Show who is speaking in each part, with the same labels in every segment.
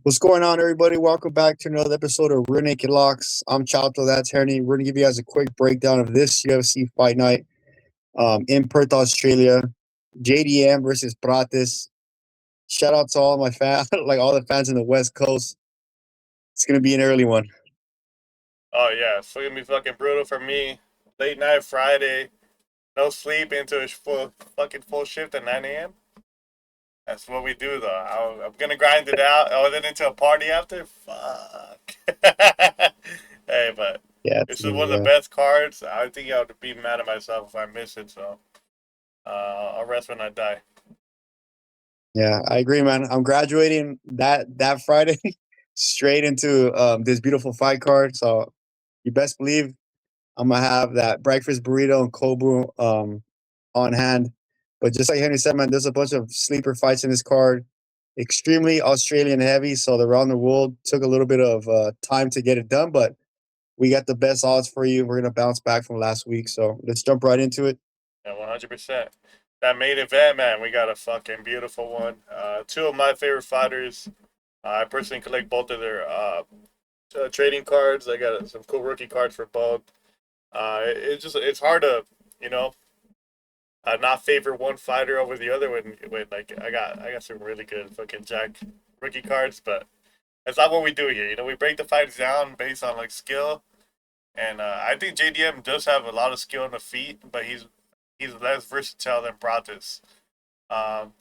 Speaker 1: What's going on, everybody? Welcome back to another episode of Rear Naked Locks. I'm Chato, that's Herney. We're going to give you guys a quick breakdown of this UFC Fight Night in Perth, Australia. JDM versus Prates. Shout out to all my fans, like all the fans in the West Coast. It's going to be an early one.
Speaker 2: Oh yeah, it's gonna be fucking brutal for me. Late night Friday, no sleep into a full shift at 9 a.m. That's what we do though. I'm gonna grind it out. Oh, then into a party after. Fuck. Hey, but
Speaker 1: Yeah,
Speaker 2: this is one of the
Speaker 1: yeah.
Speaker 2: best cards. I think I would be mad at myself if I miss it. So I'll rest when I die.
Speaker 1: Yeah, I agree, man. I'm graduating that Friday straight into this beautiful fight card. So you best believe I'm gonna have that breakfast burrito and cold brew on hand. But just like Henry said, man, there's a bunch of sleeper fights in this card. Extremely Australian heavy, so the round the world took a little bit of time to get it done, but we got the best odds for you. We're gonna bounce back from last week, so let's jump right into it.
Speaker 2: Yeah, 100%. That main event, man, we got a fucking beautiful one. Two of my favorite fighters. I personally collect both of their trading cards. I got some cool rookie cards for both. It's hard to you know not favor one fighter over the other when like I got some really good fucking Jack rookie cards, but that's not what we do here. We break the fights down based on like skill, and I think JDM does have a lot of skill in the feet, but he's less versatile than Prates. Um,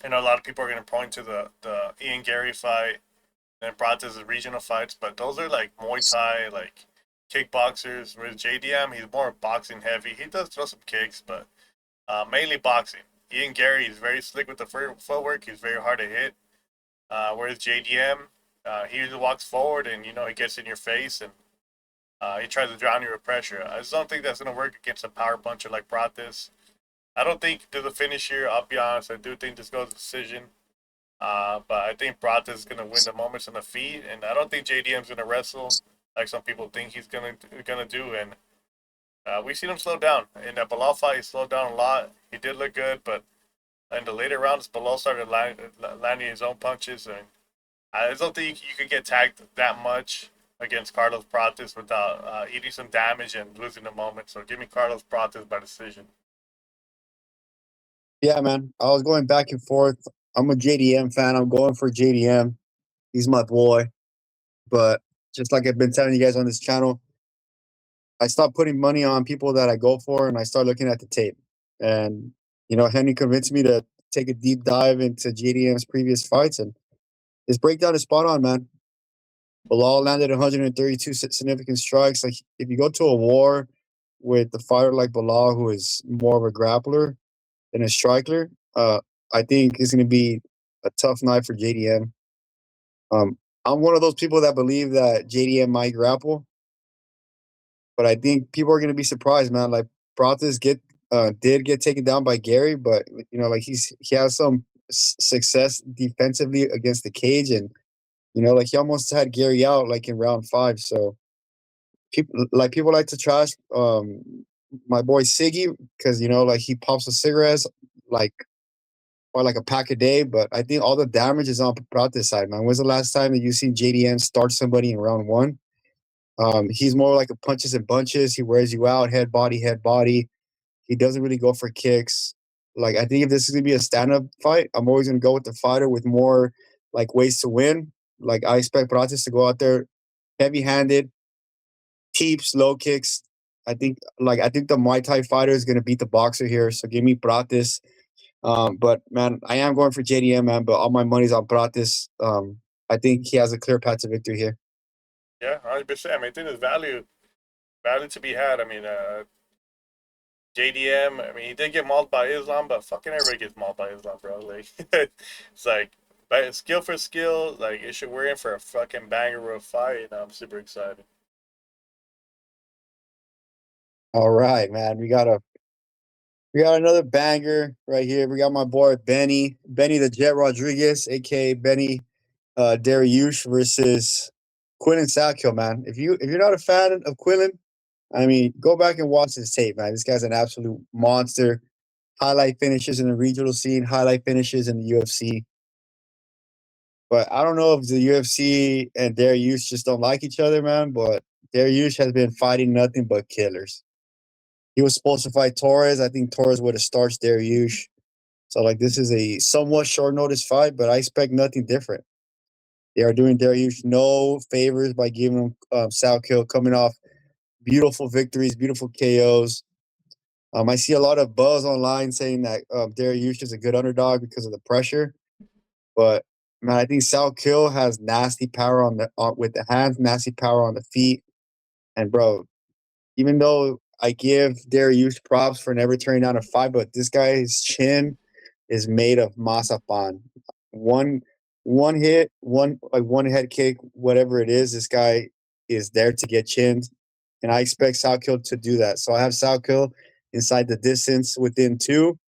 Speaker 2: a lot of people are gonna point to the Ian Gary fight and Prates' regional fights, but those are like Muay Thai, like kickboxers. With JDM, he's more boxing heavy. He does throw some kicks, but mainly boxing. Ian Gary is very slick with the footwork. He's very hard to hit. Whereas JDM, he usually walks forward and he gets in your face and he tries to drown you with pressure. I just don't think that's gonna work against a power puncher like Prates. I don't think there's a finish here. I'll be honest. I do think this goes to decision. But I think Prates is gonna win the moments on the feet, and I don't think JDM's gonna wrestle like some people think he's gonna do. And we've seen him slow down in that Bilal fight. He slowed down a lot. He did look good, but in the later rounds, Bilal started landing his own punches, and I just don't think you could get tagged that much against Carlos Prates without eating some damage and losing the moment. So give me Carlos Prates by decision.
Speaker 1: Yeah, man. I was going back and forth. I'm a JDM fan. I'm going for JDM. He's my boy. But just like I've been telling you guys on this channel, I stopped putting money on people that I go for, and I start looking at the tape. And Henry convinced me to take a deep dive into JDM's previous fights, and his breakdown is spot on, man. Bilal landed 132 significant strikes. Like if you go to a war with a fighter like Bilal, who is more of a grappler than a striker, I think it's going to be a tough night for JDM. I'm one of those people that believe that JDM might grapple, but I think people are going to be surprised, man. Like Prates did get taken down by Gary, but like he has some success defensively against the cage, and like he almost had Gary out like in round 5. So people like to trash my boy Siggy because like he pops the cigarettes like or like a pack a day, but I think all the damage is on Prate's side, man. When's the last time that you seen JDM start somebody in round 1? He's more like a punches and bunches. He wears you out, head body, head body. He doesn't really go for kicks. Like I think if this is gonna be a stand-up fight, I'm always gonna go with the fighter with more like ways to win. Like I expect Prates to go out there heavy-handed, keeps low kicks. I think the Muay Thai fighter is gonna beat the boxer here. So give me Prates. But man, I am going for JDM, man. But all my money's on Prates. I think he has a clear path to victory here.
Speaker 2: Yeah, 100%. I mean, I think there's value to be had. I mean, JDM. I mean, he did get mauled by Islam, but fucking everybody gets mauled by Islam, bro. Like, it's like, but skill for skill, like, we're in for a fucking banger of a fight, and I'm super excited.
Speaker 1: All right, man. We got another banger right here. We got my boy Benny the Jet Rodriguez, aka Benny Dariush versus Quillen Sackhill, man. If you're not a fan of Quillen, I mean, go back and watch his tape, man. This guy's an absolute monster. Highlight finishes in the regional scene, highlight finishes in the UFC. But I don't know if the UFC and Dariush just don't like each other, man. But Dariush has been fighting nothing but killers. He was supposed to fight Torres. I think Torres would have starched Dariush. So like this is a somewhat short notice fight, but I expect nothing different. They are doing Dariush no favors by giving him Sal Kill coming off beautiful victories, beautiful KOs. I see a lot of buzz online saying that Dariush is a good underdog because of the pressure. But man, I think Sal Kill has nasty power with the hands, nasty power on the feet. And bro, even though I give Dariush props for never turning down a fight, but this guy's chin is made of masapan. One one hit, one head kick, whatever it is, this guy is there to get chinned. And I expect Salkill to do that. So I have Salkill inside the distance within two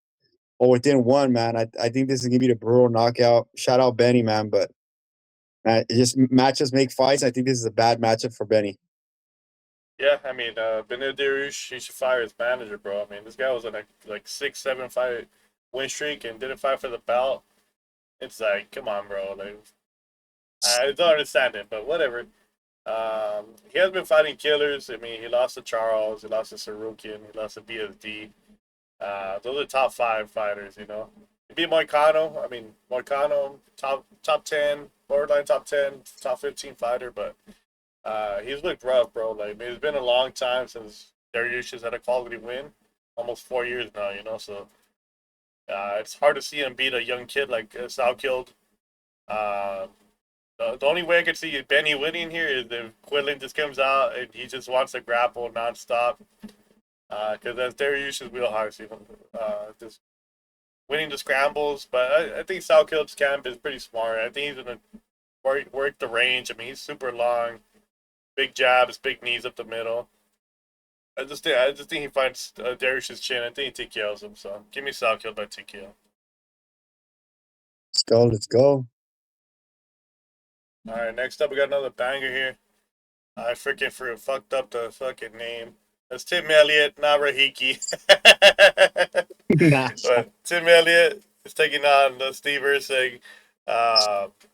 Speaker 1: or within one, man. I think this is gonna be the brutal knockout. Shout out Benny, man. But it just matches make fights. I think this is a bad matchup for Benny.
Speaker 2: Yeah, I mean, Benil Dariush, he should fire his manager, bro. I mean, this guy was on a like 6, 7 fight win streak and didn't fight for the belt. It's like, come on, bro. Like, I don't understand it, but whatever. He has been fighting killers. I mean, he lost to Charles, he lost to Sarukian, he lost to BSD. Those are top 5 fighters, you know. He beat Moicano. I mean, Moicano, top 10, borderline top 10, top 15 fighter, but he's looked rough, bro. Like, I mean, it's been a long time since Dariush has had a quality win. Almost 4 years now, you know, so it's hard to see him beat a young kid like Sal killed. Uh, the only way I could see Benny winning here is if Quinlan just comes out and he just wants to grapple nonstop. Because that's Dariush's wheelhouse, you know, just winning the scrambles. But I think Sal Kilt's camp is pretty smart. I think he's going to work the range. I mean, he's super long, big jabs, big knees up the middle. I just think he finds Dariush's chin. I think he TKOs him. So give me Sal Kilt by TKO.
Speaker 1: Let's go. Let's go.
Speaker 2: All right, next up we got another banger here. I freaking fucked up the fucking name. That's Tim Elliott, not Rahiki.
Speaker 1: Nah.
Speaker 2: But Tim Elliott is taking on Steve Ursig.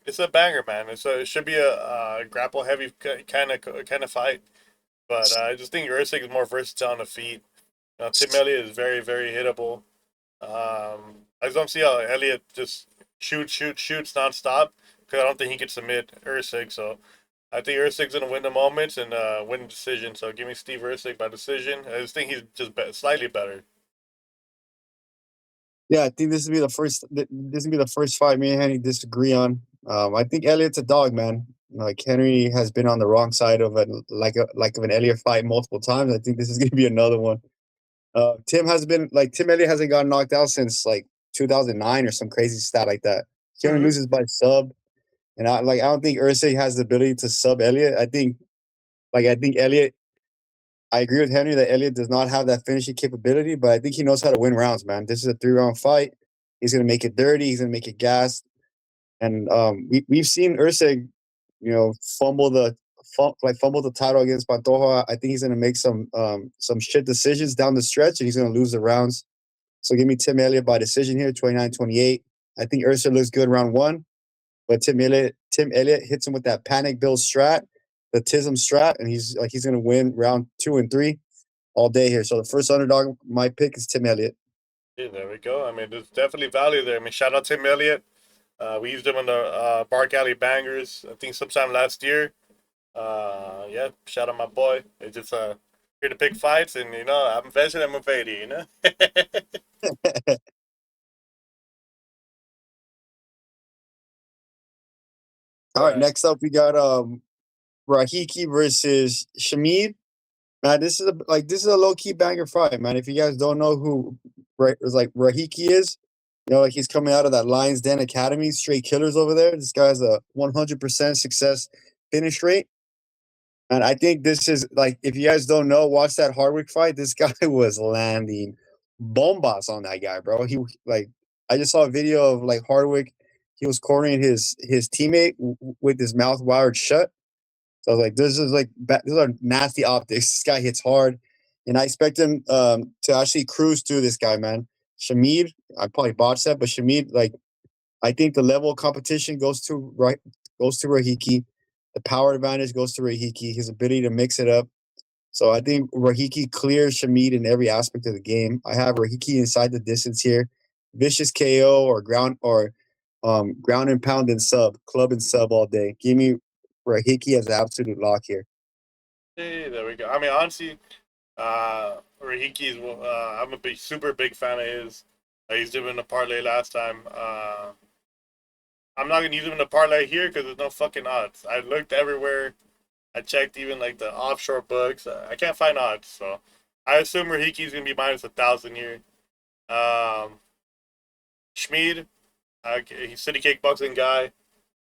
Speaker 2: It's a banger, man. It should be a grapple heavy kind of fight. But I just think Ursig is more versatile on the feet. Tim Elliott is very, very hittable. I just don't see how Elliott just shoots nonstop because I don't think he can submit Ursig. So I think Ursig's gonna win the moments and win the decision. So give me Steve Ursig by decision. I just think he's just slightly better.
Speaker 1: Yeah, I think this will be the first. This will be the first fight me and Henry disagree on. I think Elliott's a dog, man. Like Henry has been on the wrong side of it, like of an Elliott fight multiple times. I think this is going to be another one. Tim Elliott hasn't gotten knocked out since like 2009 or some crazy stat like that. He only
Speaker 2: Mm-hmm.
Speaker 1: loses by sub, and I don't think Ursig has the ability to sub Elliott. I think Elliott. I agree with Henry that Elliott does not have that finishing capability, but I think he knows how to win rounds, man. This is a 3-round fight. He's gonna make it dirty. He's gonna make it gas. And we've seen Ursig, fumble the title against Pantoja. I think he's gonna make some shit decisions down the stretch, and he's gonna lose the rounds. So give me Tim Elliott by decision here, 29-28. I think Ursig looks good round one, but Tim Elliott hits him with that panic build strat, the Tism strat, and he's gonna win round 2 and 3 all day here. So the first underdog my pick is Tim Elliott.
Speaker 2: Yeah, there we go. I mean, there's definitely value there. I mean, shout out Tim Elliott. We used him in the Bark Alley Bangers, I think sometime last year. Yeah, shout out my boy. They just here to pick fights, and I'm invested in Mavedi,
Speaker 1: All right, next up we got Rahiki versus Shamid. Man, this is a low key banger fight, man. If you guys don't know who Rahiki is, like he's coming out of that Lions Den Academy, straight killers over there. This guy has a 100% success finish rate. And I think this is like, if you guys don't know, watch that Hardwick fight. This guy was landing bombas on that guy, bro. I just saw a video of like Hardwick. He was cornering his teammate with his mouth wired shut. So I was like, these are nasty optics. This guy hits hard, and I expect him to actually cruise through this guy, man. Shamid, I probably botched that, but Shamid, like I think the level of competition goes to Rahiki. The power advantage goes to Rahiki. His ability to mix it up. So I think Rahiki clears Shamid in every aspect of the game. I have Rahiki inside the distance here. Vicious KO or ground and pound and club and sub all day. Give me Rahiki as an absolute lock here.
Speaker 2: Hey, there we go. I mean, honestly, Rahiki's. I'm a super big fan of his. He's doing a parlay last time. I'm not gonna use him in a parlay here because there's no fucking odds. I looked everywhere. I checked even like the offshore books. I can't find odds, so I assume Rahiki's gonna be minus 1,000 here. Um, Schmid, he's city kickboxing guy.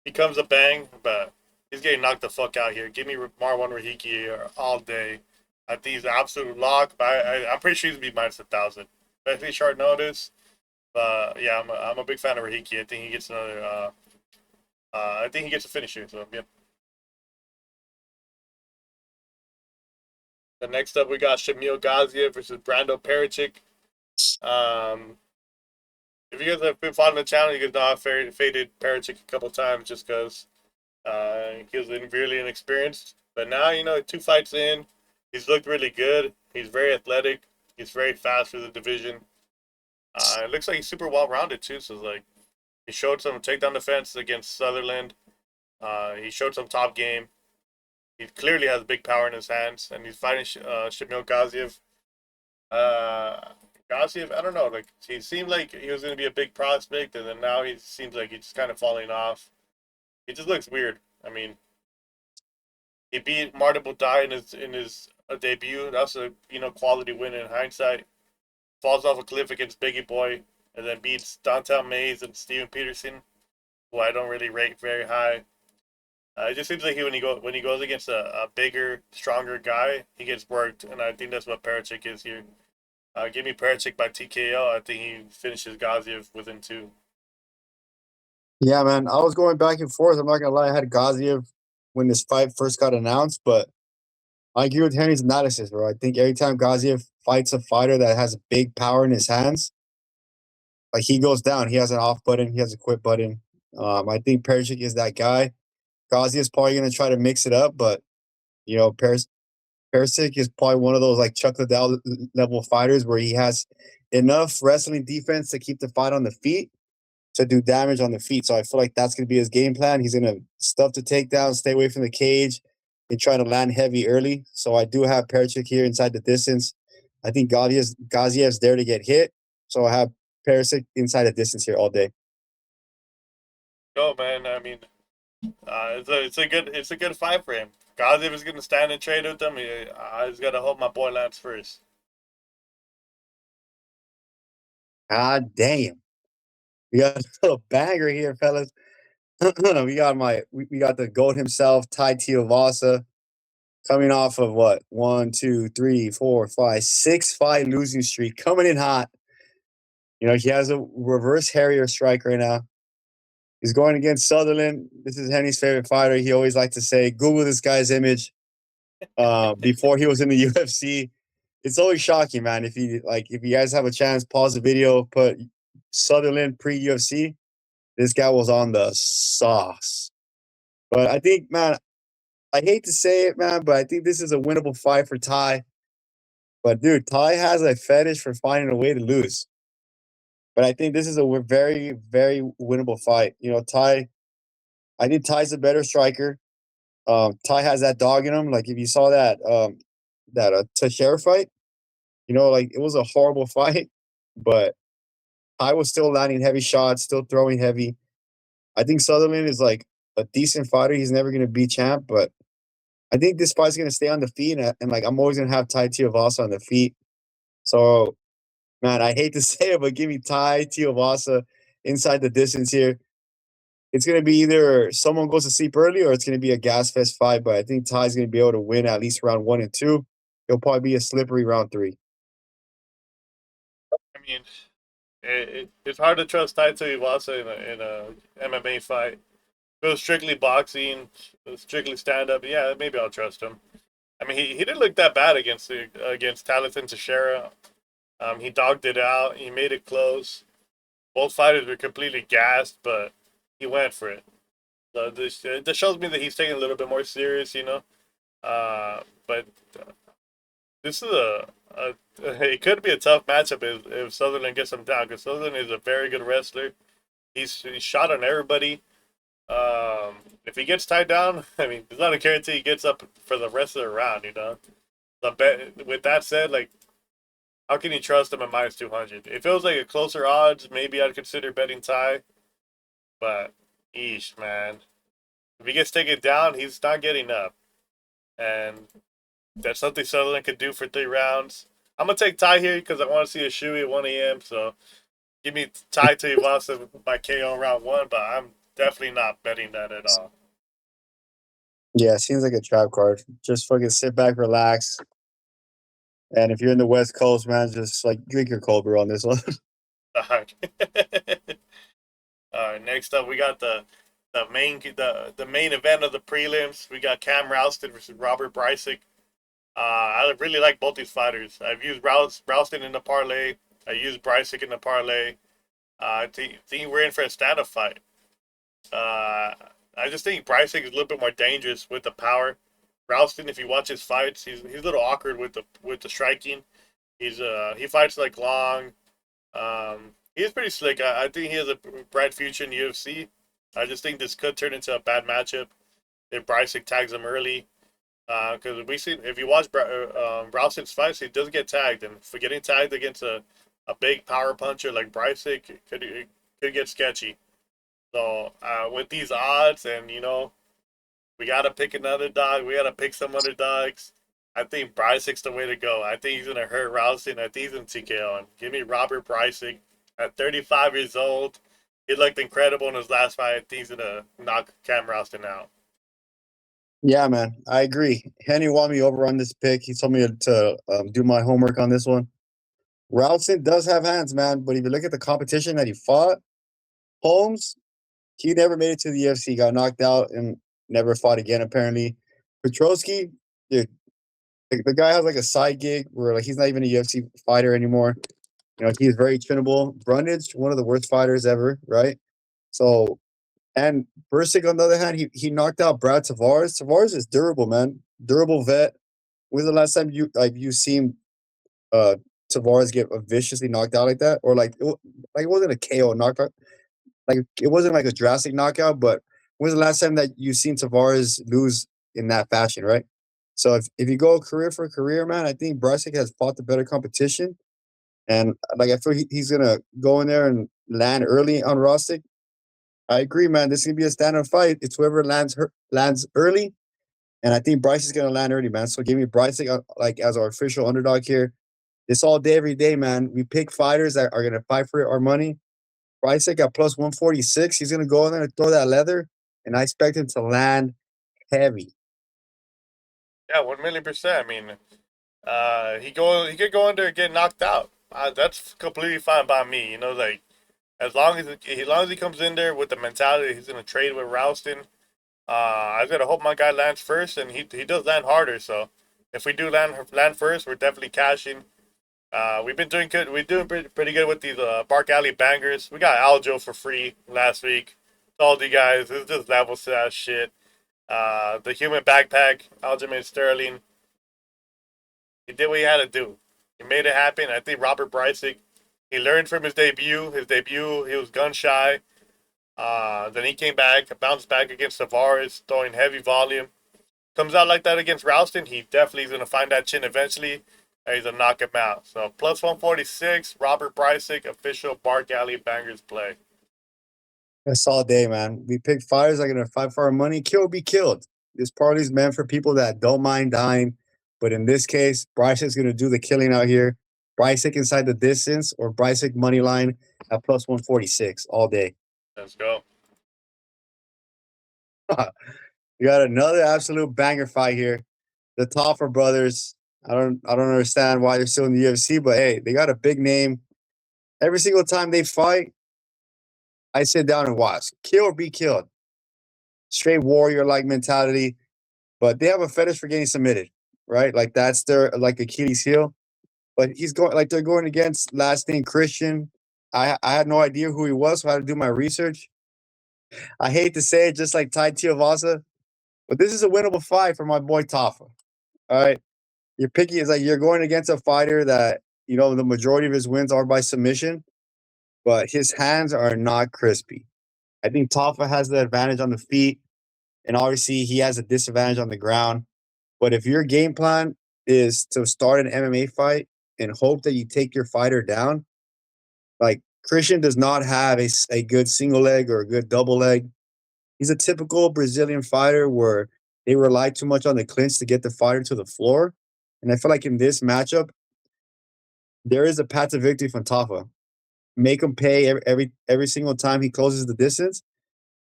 Speaker 2: He comes a bang, but he's getting knocked the fuck out here. Give me Marwan Rahiki here all day. I think he's an absolute lock, but I'm pretty sure he's gonna be minus 1,000. Especially short notice. But yeah, I'm a big fan of Rahiki. I think he gets another. I think he gets a finish here. So yeah. The next up, we got Shamil Gaziev versus Brando Pericic. Um, if you guys have been following the channel, you guys know I've faded Pericic a couple times just because he was really inexperienced. But now, 2 fights in, he's looked really good. He's very athletic. He's very fast for the division. It looks like he's super well-rounded, too. So, like, he showed some takedown defense against Sutherland. He showed some top game. He clearly has big power in his hands, and he's fighting Shamil Gaziev. Gaziev, I don't know. Like, he seemed like he was going to be a big prospect, and then now he seems like he's kind of falling off. He just looks weird. I mean, he beat Martin Budai in his debut. That's a quality win in hindsight. Falls off a cliff against Biggie Boy, and then beats Dontel Mays and Steven Peterson, who I don't really rate very high. It just seems like when he goes against a bigger, stronger guy, he gets worked, and I think that's what Pericic is here. Give me Pericic by TKO. I think he finishes Gaziev within 2.
Speaker 1: Yeah, man. I was going back and forth. I'm not gonna lie. I had Gaziev when this fight first got announced, but I agree with Henry's analysis, bro. I think every time Gaziev fights a fighter that has big power in his hands, like he goes down. He has an off button. He has a quit button. I think Perisic is that guy. Gaziev's probably gonna try to mix it up, but Perisic is probably one of those like Chuck Liddell level fighters where he has enough wrestling defense to keep the fight on the feet to do damage on the feet. So I feel like that's going to be his game plan. He's going to stuff the takedown, stay away from the cage, and try to land heavy early. So I do have Perisic here inside the distance. I think Gaziev's there to get hit. So I have Perisic inside the distance here all day.
Speaker 2: No, man. I mean, it's a good fight for him. Gaziev is gonna stand and trade with him. I just gotta hope my boy lands first.
Speaker 1: God damn. We got a little banger here, fellas. We got the GOAT himself, Tai Tuivasa, coming off of what? 1, 2, 3, 4, 5, 6 fight losing streak, coming in hot. He has a reverse Harrier strike right now. He's going against Sutherland. This is Henry's favorite fighter. He always likes to say, Google this guy's image before he was in the UFC. It's always shocking, man. If you guys have a chance, pause the video, put Sutherland pre-UFC. This guy was on the sauce. But I think, man, I hate to say it, man, but I think this is a winnable fight for Ty. But, dude, Ty has a fetish for finding a way to lose. But I think this is a very, very winnable fight. I think Ty's a better striker. Ty has that dog in him. Like, if you saw that Teixeira fight, like, it was a horrible fight. But Ty was still landing heavy shots, still throwing heavy. I think Sutherland is, like, a decent fighter. He's never going to be champ, but I think this fight's going to stay on the feet, and like I'm always going to have Tai Tuivasa on the feet. So, man, I hate to say it, but give me Tai Tuivasa inside the distance here. It's going to be either someone goes to sleep early or it's going to be a gas fest fight, but I think Ty's going to be able to win at least round 1 and 2. It'll probably be a slippery round 3.
Speaker 2: I mean, it's hard to trust Tai Tuivasa in a MMA fight. If it was strictly boxing, strictly stand up, yeah, maybe I'll trust him. I mean, he didn't look that bad against Talatan Teixeira. He dogged it out. He made it close. Both fighters were completely gassed, but he went for it. So this shows me that he's taking a little bit more serious, you know. But this is a it could be a tough matchup if Sutherland gets him down because Sutherland is a very good wrestler. He's shot on everybody. If he gets tied down, I mean, there's not a guarantee he gets up for the rest of the round, you know. But with that said, like, how can you trust him at -200? If it was like a closer odds, maybe I'd consider betting tie. But, eesh, man. If he gets taken down, he's not getting up. And that's something Sutherland could do for 3 rounds. I'm going to take tie here because I want to see a shoey at 1 a.m. So give me tie to he lost by KO in round 1, but I'm definitely not betting that at all.
Speaker 1: Yeah, seems like a trap card. Just fucking sit back, relax. And if you're in the West Coast, man, just like drink your cold brew on this one.
Speaker 2: All right. All right. Next up, we got the main event of the prelims. We got Cam Rouston versus Robert Brysick. I really like both these fighters. I've used Rouston in the parlay. I used Brysick in the parlay. I think we're in for a stand-up fight. I just think Brysick is a little bit more dangerous with the power. Rouston, if you watch his fights, he's a little awkward with the striking. He fights like long. He's pretty slick. I think he has a bright future in the UFC. I just think this could turn into a bad matchup if Brysick tags him early. Because we see if you watch Rouston's fights, he does get tagged, and for getting tagged against a big power puncher like Brysick, it could get sketchy. So with these odds, and you know, we gotta pick an underdog. We gotta pick some underdogs. I think Brysick's the way to go. I think he's gonna hurt Rouston. I think he's in TKO. And give me Robert Brysick at 35 years old. He looked incredible in his last fight. I think he's gonna knock Cam Rouston out.
Speaker 1: Yeah, man, I agree. Henny won me over on this pick. He told me to do my homework on this one. Rouston does have hands, man, but if you look at the competition that he fought, Holmes, he never made it to the UFC, got knocked out, and never fought again, apparently. Petrosky, dude, the guy has like a side gig where like he's not even a UFC fighter anymore. You know, he's very tunable. Brundage, one of the worst fighters ever, right? So, and Bursick, on the other hand, he knocked out Brad Tavares. Tavares is durable, man. Durable vet. When's the last time you seen uh Tavares get viciously knocked out like that? Or like it wasn't a KO knockout. Like it wasn't like a drastic knockout, but when's the last time that you've seen Tavares lose in that fashion, right? So if you go career for career, man, I think Brysick has fought the better competition. And like I feel he's gonna go in there and land early on Rostick. I agree, man. This is gonna be a standard fight. It's whoever lands early, and I think Bryce is gonna land early, man. So give me Bryce like as our official underdog here. It's all day, every day, man. We pick fighters that are gonna fight for our money. Bryce at plus 146. He's gonna go in there and throw that leather, and I expect him to land heavy.
Speaker 2: Yeah, 1,000,000%. I mean, he could go in there and get knocked out. That's completely fine by me. You know, like as long as he comes in there with the mentality he's gonna trade with Rouston. I gotta hope my guy lands first, and he does land harder. So if we do land first, we're definitely cashing. We've been doing good. We're doing pretty good with these Bark Alley bangers. We got Aljo for free last week. Told you guys, it's just level set shit. The human backpack, Aljamain Sterling. He did what he had to do. He made it happen. I think Robert Brysick, he learned from his debut. His debut, he was gun shy. Then he came back, bounced back against Tavares, throwing heavy volume. Comes out like that against Rouston, he definitely is going to find that chin eventually. And he's going to knock him out. So plus 146, Robert Brysick, official Bark Alley Bangers play.
Speaker 1: That's all day, man. We pick fighters that are gonna fight for our money. Kill or be killed. This party's meant for people that don't mind dying. But in this case, Brysick's gonna do the killing out here. Brysick inside the distance or Brysick money line at plus 146 all day.
Speaker 2: Let's go.
Speaker 1: We got another absolute banger fight here. The Toffer brothers. I don't understand why they're still in the UFC, but hey, they got a big name. Every single time they fight, I sit down and watch. Kill or be killed. Straight warrior like mentality. But they have a fetish for getting submitted, right? Like that's their like Achilles heel. But he's going like they're going against last name Christian. I had no idea who he was, so I had to do my research. I hate to say it, just like Tai Tuivasa, but this is a winnable fight for my boy Tafa. All right, you're picking is like you're going against a fighter that the majority of his wins are by submission, but his hands are not crispy. I think Tafa has the advantage on the feet, and obviously he has a disadvantage on the ground. But if your game plan is to start an MMA fight and hope that you take your fighter down, like Christian does not have a good single leg or a good double leg. He's a typical Brazilian fighter where they rely too much on the clinch to get the fighter to the floor. And I feel like in this matchup, there is a path to victory from Tafa. Make him pay every single time he closes the distance.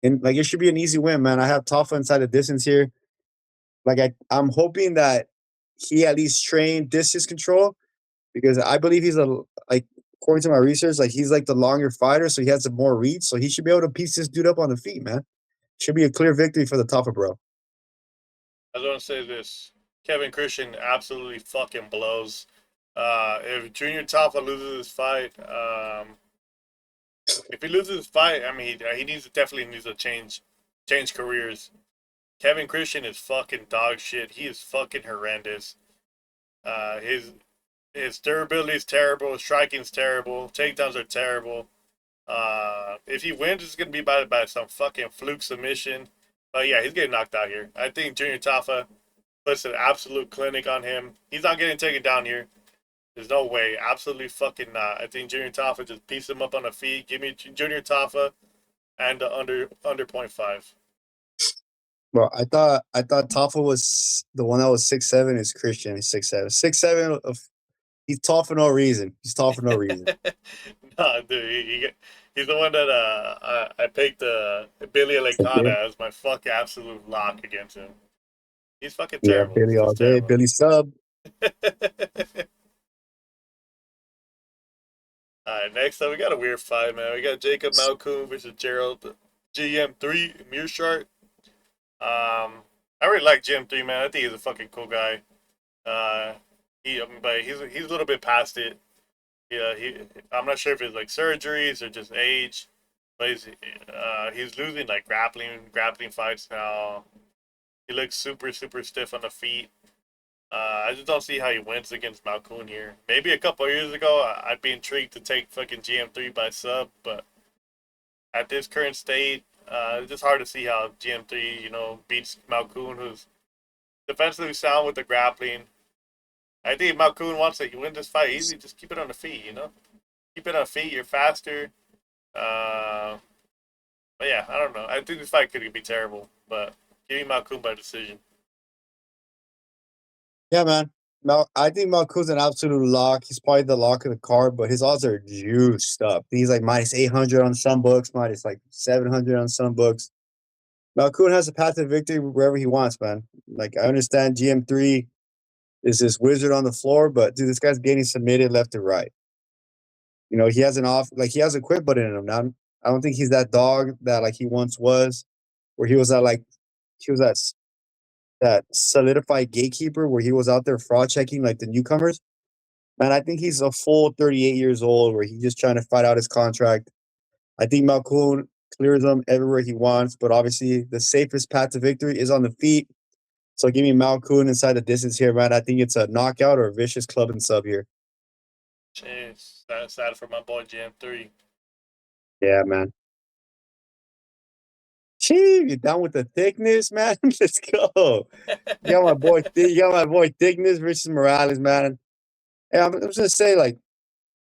Speaker 1: And like it should be an easy win, man. I have Tafa inside the distance here. Like I'm hoping that he at least trained distance control because I believe he's like according to my research, like he's like the longer fighter, so he has more reach. So he should be able to piece this dude up on the feet, man. Should be a clear victory for the Tafa bro.
Speaker 2: I was gonna say this: Kevin Christian absolutely fucking blows. If Junior Tafa loses this fight, if he loses this fight, I mean, he definitely needs to change careers. Kevin Christian is fucking dog shit. He is fucking horrendous. His durability is terrible. His striking is terrible. Takedowns are terrible. If he wins, it's gonna be by some fucking fluke submission. But yeah, he's getting knocked out here. I think Junior Tafa puts an absolute clinic on him. He's not getting taken down here. There's no way. Absolutely fucking not. I think Junior Tafa just piece him up on the feet. Give me Junior Tafa and the under 0.5.
Speaker 1: Bro, I thought Tafa was the one that was 6'7" is Christian. He's 6'7". 6'7" he's tall for no reason. He's tall for no reason.
Speaker 2: Nah, dude, he's the one that I picked Billy
Speaker 1: Okay.
Speaker 2: Elecana as my fucking absolute lock against him. He's fucking
Speaker 1: Yeah,
Speaker 2: terrible.
Speaker 1: Billy
Speaker 2: He's
Speaker 1: all
Speaker 2: just
Speaker 1: day.
Speaker 2: terrible.
Speaker 1: Billy sub.
Speaker 2: Alright, next up we got a weird fight, man. We got Jacob Malkoon versus Gerald GM3 Mearshart. I really like GM3, man. I think he's a fucking cool guy. Uh, but he's a little bit past it. Yeah, I'm not sure if it's like surgeries or just age, but he's losing like grappling fights now. He looks super stiff on the feet. I just don't see how he wins against Malkoon here. Maybe a couple of years ago, I'd be intrigued to take fucking GM3 by sub, but at this current state, it's just hard to see how GM3, beats Malkoon, who's defensively sound with the grappling. I think if Malkoon wants to win this fight easy, just keep it on the feet. Keep it on the feet, you're faster. Uh, but yeah, I don't know. I think this fight could be terrible, but give me Malkoon by decision.
Speaker 1: Yeah, man. I think Malkoon's an absolute lock. He's probably the lock of the card, but his odds are juiced up. He's like minus 800 on some books, minus like 700 on some books. Malkoon has a path to victory wherever he wants, man. Like, I understand GM3 is this wizard on the floor, but dude, this guy's getting submitted left and right. He has he has a quit button in him now. I don't think he's that dog that like he once was, where he was that solidified gatekeeper where he was out there fraud checking like the newcomers. Man, I think he's a full 38 years old where he's just trying to fight out his contract. I think Malkoon clears him everywhere he wants, but obviously the safest path to victory is on the feet. So give me Malkoon inside the distance here, man. I think it's a knockout or a vicious club and sub here.
Speaker 2: Jeez, that's sad for my boy GM3.
Speaker 1: Yeah, man. Gee, you down with the thickness, man? Let's go. You got my boy Thickness versus Morales, man. Hey, I'm just gonna say, like,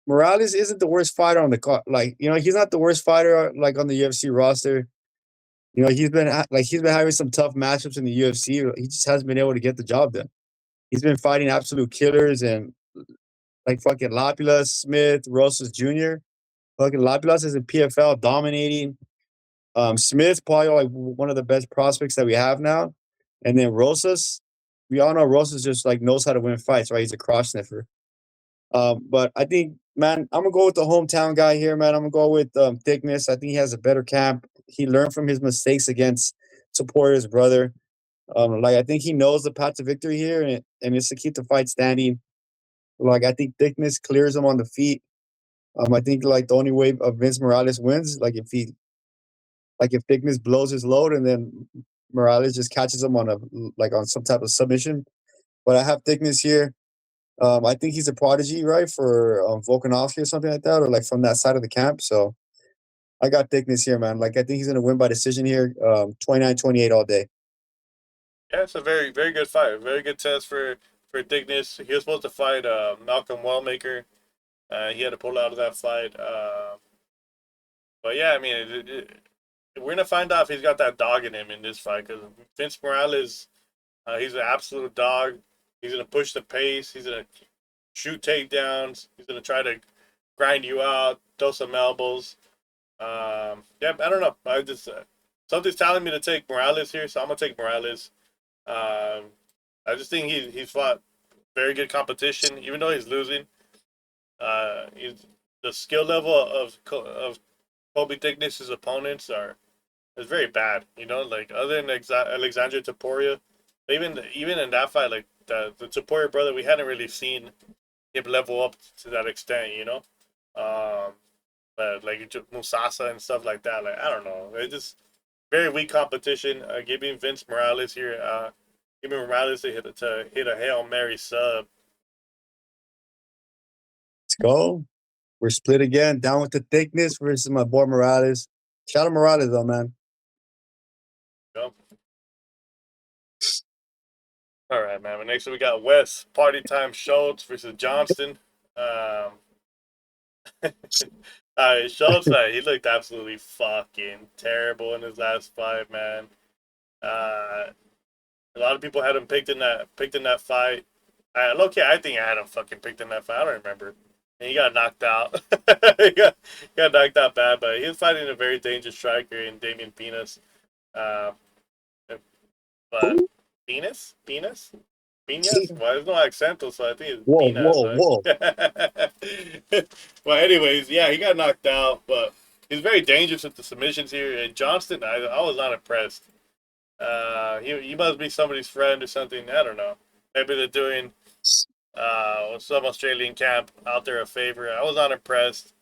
Speaker 1: Morales isn't the worst fighter on the card. Like, he's not the worst fighter like on the UFC roster. He's been having some tough matchups in the UFC. He just hasn't been able to get the job done. He's been fighting absolute killers and like fucking Lapilus, Smith, Rosas Jr. Fucking Lapilus is in PFL dominating. Smith probably like one of the best prospects that we have now, and then Rosas. We all know Rosas just like knows how to win fights, right? He's a cross sniffer. But I think, man, I'm gonna go with the hometown guy here, man. I'm gonna go with Thickness. I think he has a better camp. He learned from his mistakes against Supporter's brother. Like I think he knows the path to victory here, and it's to keep the fight standing. Like I think Thickness clears him on the feet. I think like the only way of Vince Morales wins, like if Thickness blows his load and then Morales just catches him on on some type of submission. But I have Thickness here. I think he's a prodigy, right, for Volkanovski or something like that, or like from that side of the camp. So I got Thickness here, man. Like I think he's gonna win by decision here, 29-28 all day.
Speaker 2: Yeah, it's a very very good fight. Very good test for Thickness. He was supposed to fight Malcolm Wellmaker. He had to pull out of that fight. But yeah, I mean, we're gonna find out if he's got that dog in him in this fight because Vince Morales, he's an absolute dog. He's gonna push the pace. He's gonna shoot takedowns. He's gonna try to grind you out, throw some elbows. Yeah, I don't know. I just something's telling me to take Morales here, so I'm gonna take Morales. I just think he's fought very good competition, even though he's losing. He's the skill level of Kobe Thickness's opponents is very bad. You know, like other than Alexandre Topuria, even in that fight, like the Topuria brother, we hadn't really seen him level up to that extent. You know, but like Musasa and stuff like that. Like I don't know, it's just very weak competition. Giving Vince Morales here, giving Morales to hit a Hail Mary sub.
Speaker 1: Let's go. We're split again. Down with the Thickness versus my boy Morales. Shout out Morales though, man.
Speaker 2: Go. All right, man. Next we got Wes Party Time Schultz versus Johnston. Schultz, he looked absolutely fucking terrible in his last fight, man. A lot of people had him picked in that fight. I think I had him fucking picked in that fight. I don't remember. And he got knocked out. he got knocked out bad, but he was fighting a very dangerous striker in Damian Pinas. Uh, but Pinas? Pinas? Well, there's no accento, so I think it's Pinas.
Speaker 1: Whoa.
Speaker 2: Well, anyways, yeah, he got knocked out, but he's very dangerous with the submissions here. And Johnston, I was not impressed. He must be somebody's friend or something. I don't know. Maybe they're doing some Australian camp out there a favor. I was not impressed.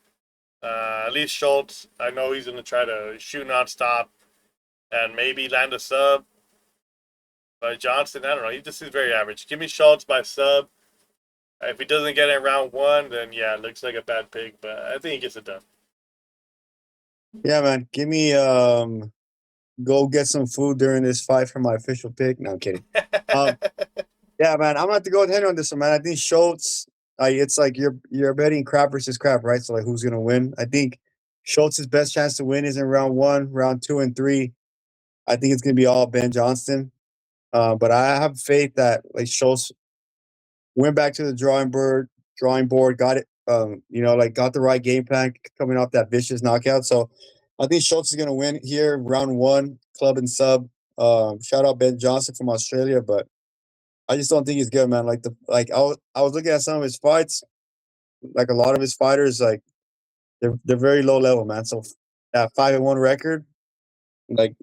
Speaker 2: At least Schultz, I know he's going to try to shoot nonstop and maybe land a sub. But Johnston, I don't know. He just is very average. Give me Schultz by sub. If he doesn't get in round one, then yeah, it looks like a bad pick. But I think he gets it done.
Speaker 1: Yeah, man. Give me go get some food during this fight for my official pick. No, I'm kidding. Yeah, man. I'm gonna have to go with Henry on this one, man. I think Schultz. It's like you're betting crap versus crap, right? So like, who's gonna win? I think Schultz's best chance to win is in round one, round two, and three. I think it's gonna be all Ben Johnston. But I have faith that like Schultz went back to the drawing board, got it, got the right game plan coming off that vicious knockout. So I think Schultz is gonna win here, round one, club and sub. Shout out Ben Johnson from Australia, but I just don't think he's good, man. I was looking at some of his fights, like a lot of his fighters, like they're very low level, man. So that 5-1 record, like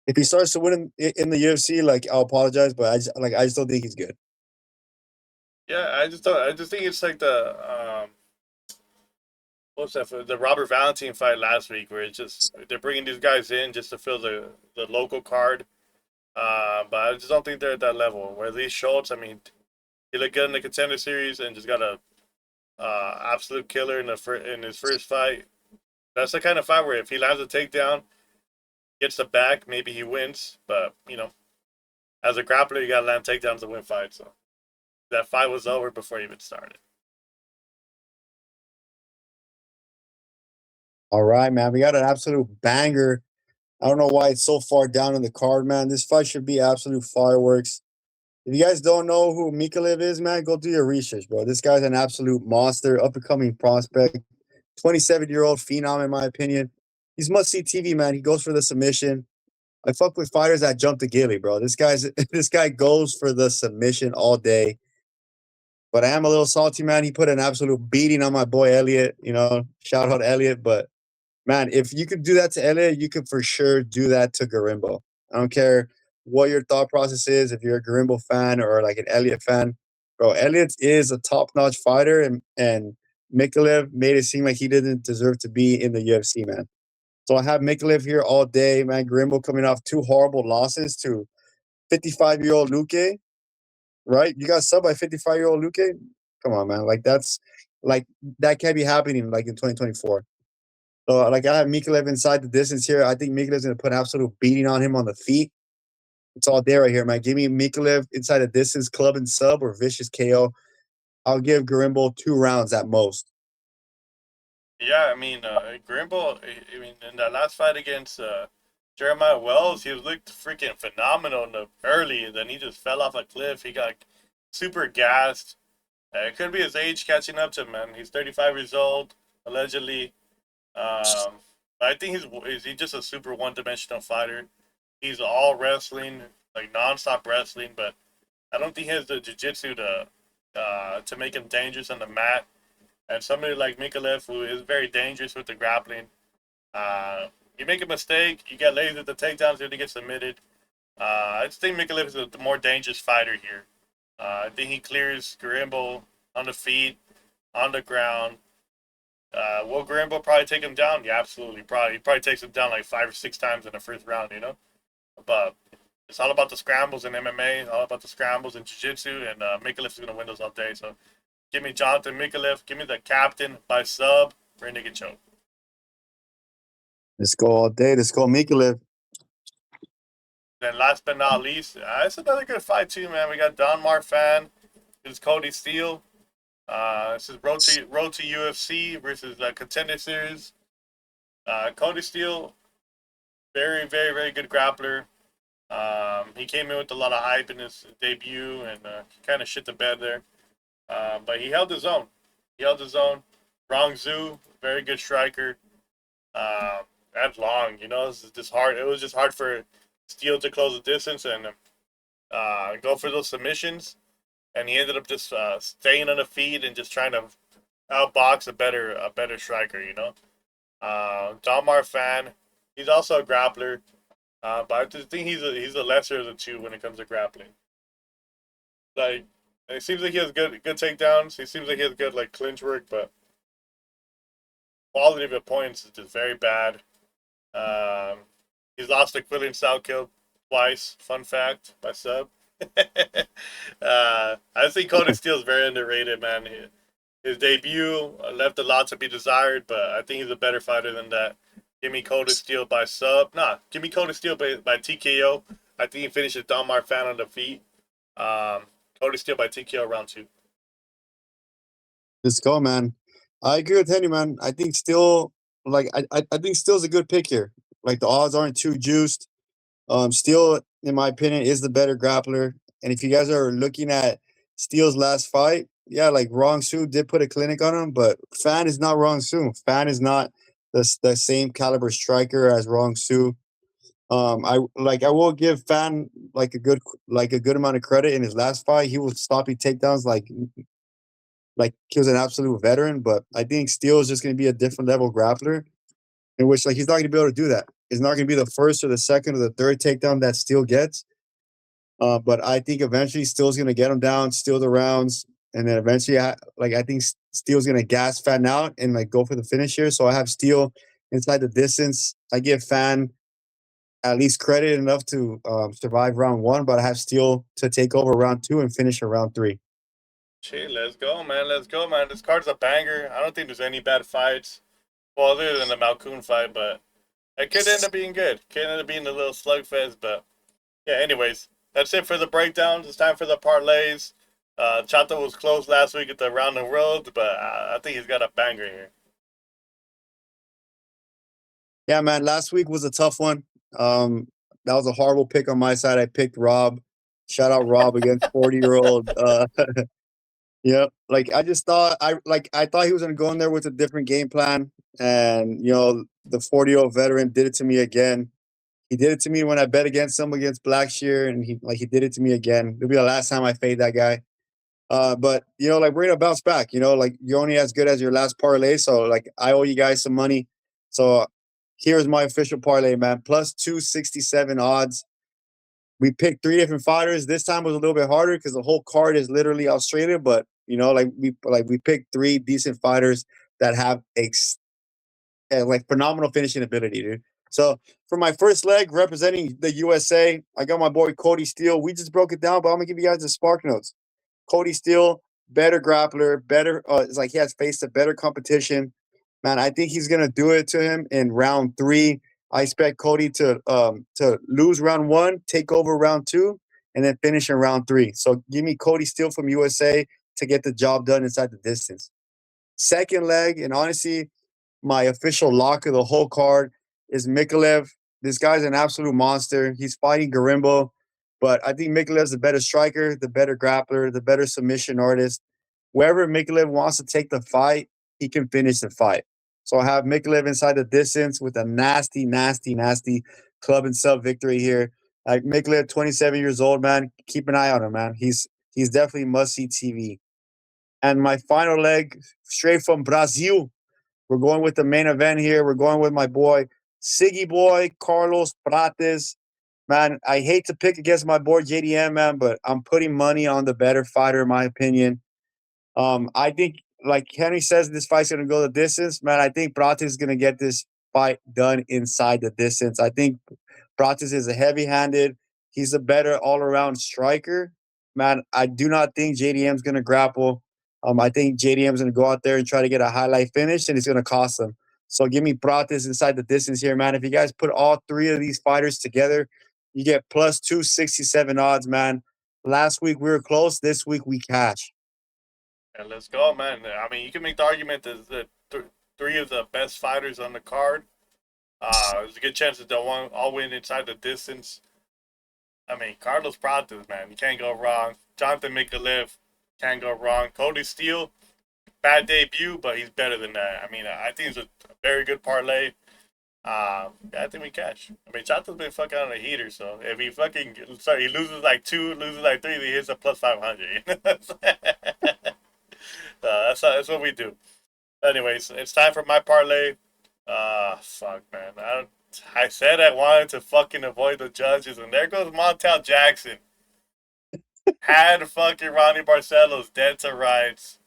Speaker 1: if he starts to win in the UFC, like I'll apologize, but I just don't think he's good.
Speaker 2: Yeah, I just think it's like the what's that for the Robert Valentine fight last week, where it's just they're bringing these guys in just to fill the local card. But I just don't think they're at that level. Where these Schultz, I mean, he looked good in the Contender Series and just got a absolute killer in his first fight. That's the kind of fight where if he lands a takedown, gets the back, maybe he wins. But as a grappler, you gotta land takedowns to win fights. So that fight was over before he even started.
Speaker 1: All right, man. We got an absolute banger. I don't know why it's so far down in the card, man. This fight should be absolute fireworks. If you guys don't know who Mikalev is, man, go do your research, bro. This guy's an absolute monster, up-and-coming prospect, 27-year-old phenom, in my opinion. He's must-see TV, man. He goes for the submission. I fuck with fighters that jump to Gilly, bro. This guy goes for the submission all day. But I am a little salty, man. He put an absolute beating on my boy Elliot. Shout out Elliot. But man, if you could do that to Elliot, you could for sure do that to Garimbo. I don't care what your thought process is, if you're a Garimbo fan or like an Elliot fan. Bro, Elliot is a top-notch fighter, and Mikalev made it seem like he didn't deserve to be in the UFC, man. So I have Mikalev here all day, man. Grimbo coming off 2 horrible losses to 55-year-old Luque, right? You got sub by 55-year-old Luque? Come on, man. Like that can't be happening like in 2024. So like I have Mikalev inside the distance here. I think Mikalev's gonna put an absolute beating on him on the feet. It's all there right here, man. Give me Mikalev inside the distance, club and sub or vicious KO. I'll give Garimbo 2 rounds at most.
Speaker 2: Yeah, I mean, Grimble, I mean, in that last fight against Jeremiah Wells, he looked freaking phenomenal in the early, and then he just fell off a cliff. He got super gassed. It could be his age catching up to him, man. He's 35 years old, allegedly. But I think he's just a super one-dimensional fighter. He's all wrestling, like non-stop wrestling, but I don't think he has the jiu-jitsu to make him dangerous on the mat. And somebody like Mikalev, who is very dangerous with the grappling, you make a mistake, you get lazy at the takedowns, you're going to get submitted. I just think Mikalev is the more dangerous fighter here. I think he clears Garimbo on the feet, on the ground. Will Garimbo probably take him down? Yeah, absolutely. He probably takes him down like 5 or 6 times in the first round, you know? But it's all about the scrambles in MMA, all about the scrambles in jiu-jitsu, and Mikalev is going to win those all day. So give me Jonathan Mikalev. Give me the captain by sub. Rear naked choke.
Speaker 1: Let's go all day. Let's go Mikalev.
Speaker 2: Then last but not least, it's another good fight too, man. We got Don Marfan. This is Cody Steele. This is Road to UFC versus Contender Series. Cody Steele, very, very, very good grappler. He came in with a lot of hype in his debut and kind of shit the bed there. But he held his own. Rong Zhu, very good striker. That's long, you know. This is just hard. It was just hard for Steele to close the distance and go for those submissions. And he ended up just staying on the feet and just trying to outbox a better striker, you know. Don Marfan, he's also a grappler, but I just think he's the lesser of the two when it comes to grappling. Like, it seems like he has good takedowns. He seems like he has good like clinch work, but quality of opponents is just very bad. He's lost to Quillian Salkill twice. Fun fact by sub. I think Cody Steele is very underrated, man. His debut left a lot to be desired, but I think he's a better fighter than that. Give me Cody Steele by sub. Give me Cody Steele by TKO. I think he finishes Don Marfan on the feet. Cody Steele by TKO round 2.
Speaker 1: Let's go, man. I agree with Henry, man. I think Steele, I think Steele's a good pick here. Like the odds aren't too juiced. Steele, in my opinion, is the better grappler. And if you guys are looking at Steele's last fight, yeah, like Rong Su did put a clinic on him, but Fan is not Rong Su. Fan is not the same caliber striker as Rong Su. I will give Fan like a good amount of credit in his last fight. He was stopping takedowns like he was an absolute veteran. But I think Steele is just going to be a different level grappler, in which like he's not going to be able to do that. It's not going to be the first or the second or the third takedown that Steele gets. But I think eventually Steele's going to get him down, steal the rounds, and then eventually, I think Steele's going to gas Fan out and like go for the finish here. So I have Steele inside the distance. I give Fan at least credit enough to survive round 1, but I have Steele to take over round 2 and finish in round 3.
Speaker 2: Shit, let's go, man. This card's a banger. I don't think there's any bad fights. Well, other than the Malkoon fight, but it could end up being good. Could end up being a little slugfest, but yeah, anyways. That's it for the breakdowns. It's time for the parlays. Chato was close last week at the Round the World, but I think he's got a banger here.
Speaker 1: Yeah, man. Last week was a tough one. That was a horrible pick on my side. I picked Rob. Shout out Rob against 40-year-old. Yeah, like I just thought I thought he was gonna go in there with a different game plan, and the 40-year-old veteran did it to me again. He did it to me when I bet against him against Blackshear, and he did it to me again. It'll be the last time I fade that guy. But like we're gonna bounce back. Like you're only as good as your last parlay. So like I owe you guys some money. So here's my official parlay, man. Plus 267 odds. We picked 3 different fighters. This time was a little bit harder because the whole card is literally Australia, but You know, like we picked three decent fighters that have like phenomenal finishing ability, dude. So for my first leg representing the USA, I got my boy Cody Steele. We just broke it down, but I'm gonna give you guys the spark notes. Cody Steele, better grappler, better. It's like he has faced a better competition. Man, I think he's gonna do it to him in round three. I expect Cody to lose round one, take over round two, and then finish in round three. So give me Cody Steele from USA to get the job done inside the distance. Second leg, and honestly, my official lock of the whole card is Mikalev. This guy's an absolute monster. He's fighting Garimbo, but I think Mikalev's the better striker, the better grappler, the better submission artist. Wherever Mikalev wants to take the fight, he can finish the fight. So I have Mikalev inside the distance with a nasty, nasty, nasty club and sub victory here. Like Mikalev, 27 years old, man. Keep an eye on him, man. He's definitely must see TV. And my final leg, straight from Brazil, we're going with the main event here. We're going with my boy, Siggy Boy, Carlos Prates. Man, I hate to pick against my boy JDM, man, but I'm putting money on the better fighter, in my opinion. I think, like Henry says, this fight's going to go the distance. Man, I think Prates is going to get this fight done inside the distance. I think Prates is a heavy-handed. He's a better all-around striker. Man, I do not think JDM's going to grapple. I think JDM's going to go out there and try to get a highlight finish, and it's going to cost him. So give me Prates inside the distance here, man. If you guys put all three of these fighters together, you get plus 267 odds, man. Last week we were close. This week we cash.
Speaker 2: And let's go, man. I mean, you can make the argument that three of the best fighters on the card. There's a good chance that they'll all win inside the distance. I mean, Carlos Prates, man, you can't go wrong. Jonathan Mikalev, can't go wrong. Cody Steele, bad debut, but he's better than that. I mean, I think it's a very good parlay. I think we cash. I mean, Chato's been fucking on a heater, so if he he loses like two, loses like three, he hits a plus 500. You know that's what we do. Anyways, it's time for my parlay. Fuck, man. I said I wanted to fucking avoid the judges, and there goes Montel Jackson. Had fucking Ronnie Barcelos dead to rights.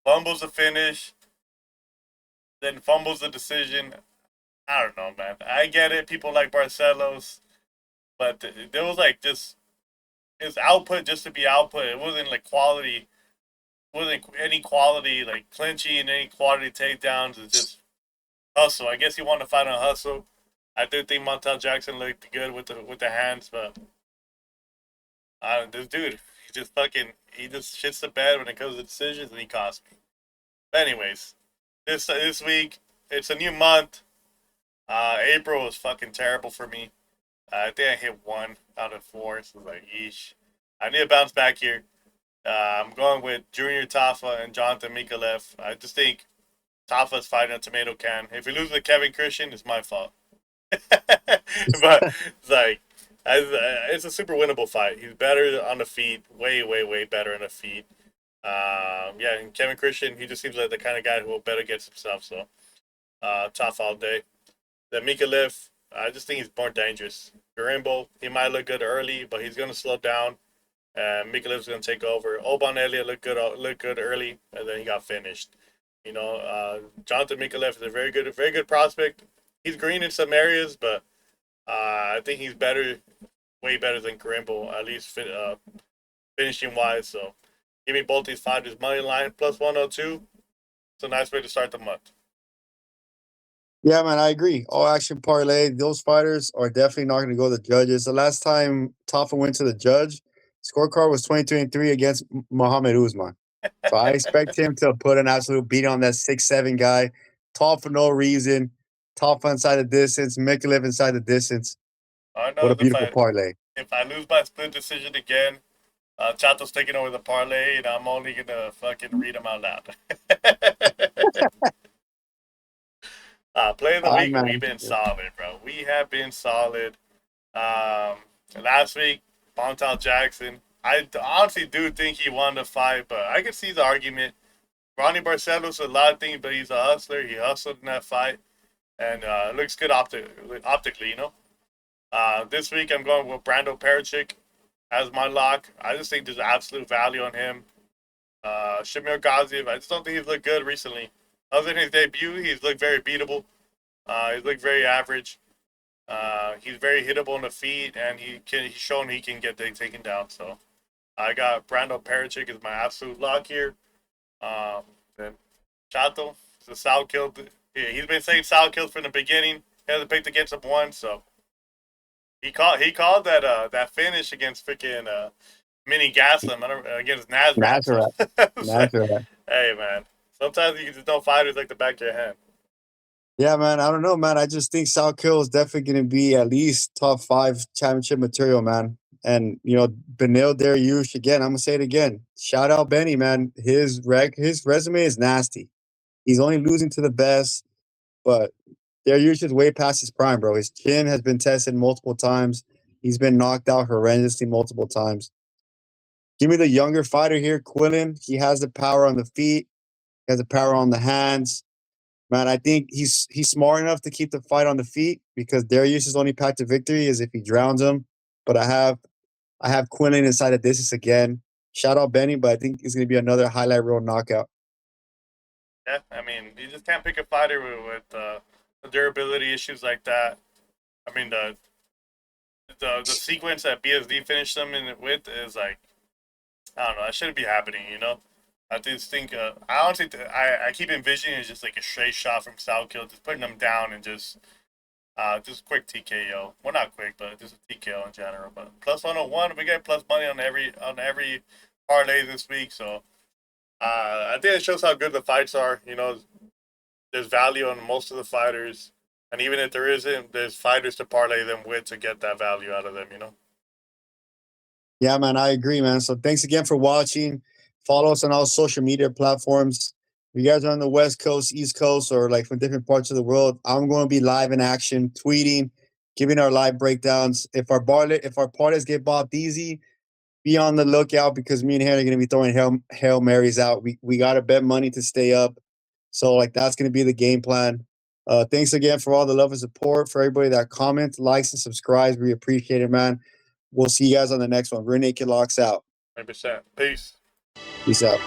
Speaker 2: Fumbles the finish, then fumbles the decision. I don't know, man. I get it. People like Barcelos, but there was like just his output just to be output. It wasn't like quality. Wasn't any quality like clinching, any quality takedowns. It's just hustle. I guess he wanted to fight on hustle. I do think Montel Jackson looked good with the hands, but this dude, he just shits the bed when it comes to decisions, and he costs me. But anyways, this week it's a new month. April was fucking terrible for me. I think I hit 1 out of 4, so like, yeesh. I need to bounce back here. I'm going with Junior Tafa and Jonathan Mikalev. I just think Tafa's fighting a tomato can. If he loses to Kevin Christian, it's my fault. But it's like, it's a super winnable fight. He's better on the feet, way, way, way better on the feet. Yeah, and Kevin Christian, he just seems like the kind of guy who will bet against himself. So, Tafa all day. Then Mikalev, I just think he's more dangerous. Garimbo, he might look good early, but he's going to slow down. And Mikalev's going to take over. Oban Elliott looked good early, and then he got finished. You know, Jonathan Mikalev is a very good prospect. He's green in some areas, but I think he's way better than Garimbo, at least finishing wise. So give me both these fighters money line plus 102. It's a nice way to start the month.
Speaker 1: Yeah, man, I agree. All action parlay. Those fighters are definitely not going to go to the judges. The last time Tafa went to the judge, scorecard was 23 against Muhammad Usman. So I expect him to put an absolute beat on that 6'7" guy. Tall for no reason. Tafa inside the distance. Mikalev inside the distance.
Speaker 2: I
Speaker 1: What
Speaker 2: know
Speaker 1: a beautiful parlay.
Speaker 2: if I lose by split decision again, Chato's taking over the parlay, and I'm only gonna fucking read them out loud. Play of the
Speaker 1: All right,
Speaker 2: week,
Speaker 1: man.
Speaker 2: we've been solid, bro. We have been solid. Last week, Montel Jackson. I honestly do think he won the fight, but I can see the argument. Ronnie Barcelos a lot of things, but he's a hustler. He hustled in that fight, and looks good optically, you know. This week, I'm going with Brando Perchik as my lock. I just think there's absolute value on him. Shamil Gaziev, I just don't think he's looked good recently. Other than his debut, he's looked very beatable. He's looked very average. He's very hittable on the feet, and he's shown he can get things taken down. So I got Brando Pericic as my absolute lock here. Then Chato, the Sal killed. He's been saying Sal killed from the beginning. He hasn't picked against him once, so he called that finish against freaking Mini Gaslam against Nazareth. So
Speaker 1: Nazareth.
Speaker 2: like,
Speaker 1: Nazareth.
Speaker 2: hey man, sometimes you just know fighters like the back of your hand.
Speaker 1: Yeah, man. I don't know, man. I just think Sal Kill is definitely going to be at least top 5 championship material, man. And Benil Dariush again. I'm gonna say it again. Shout out Benny, man. His resume is nasty. He's only losing to the best, but Dariush is way past his prime, bro. His chin has been tested multiple times. He's been knocked out horrendously multiple times. Give me the younger fighter here, Quillen. He has the power on the feet. He has the power on the hands. Man, I think he's smart enough to keep the fight on the feet because Dariush's only path to victory is if he drowns him. But I have Quinlan inside of this again. Shout out Benny, but I think it's going to be another highlight reel knockout.
Speaker 2: Yeah, I mean, you just can't pick a fighter with durability issues like that. I mean, the sequence that BSD finished them with is like, I don't know, that shouldn't be happening, you know? I just think, I honestly, I keep envisioning it's just like a straight shot from Soundkill, just putting them down and just quick TKO. Well, not quick, but just a TKO in general. But plus 101, we get plus money on every parlay this week, so I think it shows how good the fights are. You know, there's value on most of the fighters, and even if there isn't, there's fighters to parlay them with to get that value out of them. You know.
Speaker 1: Yeah, man, I agree, man. So thanks again for watching. Follow us on all social media platforms. If you guys are on the West Coast, East Coast, or like from different parts of the world, I'm going to be live in action, tweeting, giving our live breakdowns. If our parlays get bought easy, be on the lookout because me and Harry are going to be throwing Hail Marys out. We got to bet money to stay up. So like that's going to be the game plan. Thanks again for all the love and support, for everybody that comments, likes, and subscribes. We appreciate it, man. We'll see you guys on the next one. Rear Naked Locks out.
Speaker 2: 100%. Peace.
Speaker 1: Peace out.